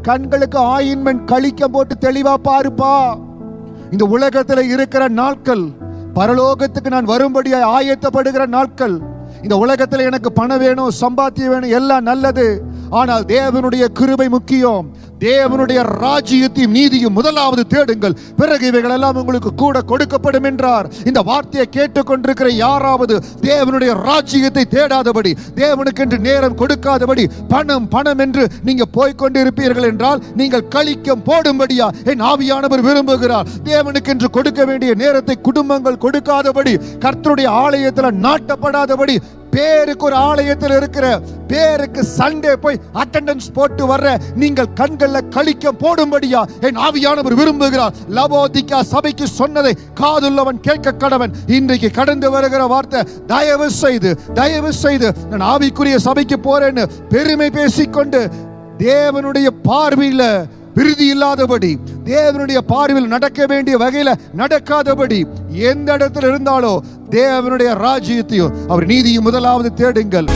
கண்களுக்கு ஆயின்மெண்ட் கழிக்கம் போட்டு தெளிவா பாருப்பா. இந்த உலகத்துல இருக்கிற நாட்கள் பரலோகத்துக்கு நான் வரும்படியாய் ஆயத்தப்படுகிற நாட்கள். இந்த உலகத்துல எனக்கு பணம் வேணும், சம்பாத்தியம் வேணும், எல்லாம் நல்லது. ஆனால் தேவனுடைய கிருபை முக்கியம். தேவனுடைய ராஜ்யத்தையும் நீதியும் முதலாவது தேடுங்கள், பிறகு இவைகள் எல்லாம் உங்களுக்கு கூட கொடுக்கப்படும் என்றார். இந்த வார்த்தையை கேட்டுக்கொண்டிருக்கிற யாராவது தேவனுடைய ராஜ்யத்தை தேடாதபடி, தேவனுக்கு என்று நேரம் கொடுக்காதபடி, பணம் பணம் என்று நீங்க போய்கொண்டு இருப்பீர்கள் என்றால் நீங்கள் கழிக்கம் போடும்படியா என் ஆவியானவர் விரும்புகிறார். தேவனுக்கு என்று கொடுக்க வேண்டிய நேரத்தை குடும்பங்கள் கொடுக்காதபடி, கர்த்தருடைய ஆலயத்தில் நாட்டப்படாதபடி, பேருக்கு ஒரு ஆலயத்தில் இருக்கிற பேருக்கு சண்டே போய் அட்டெண்டன்ஸ் போட்டு வர்ற நீங்கள் கண்கள்ல கழிக்கம் போடும்படியா என் ஆவியானவர் விரும்புகிறார். லவோதிக்கா சபைக்கு சொன்னதை காதுள்ளவன் கேட்க கடவன். இன்றைக்கு கடந்து வருகிற வார்த்தை, தயவு செய்து நான் ஆவிக்குரிய சபைக்கு போறேன்னு பெருமை பேசிக்கொண்டு தேவனுடைய பார்வையில விருதி இல்லாதபடி, தேவனுடைய பார்வையில் நடக்க வேண்டிய வகையில நடக்காதபடி, எந்த இடத்துல இருந்தாலோ தேவனுடைய ராஜ்யத்தையும் அவர் நீதியும் முதலாவது தேடுங்கள்.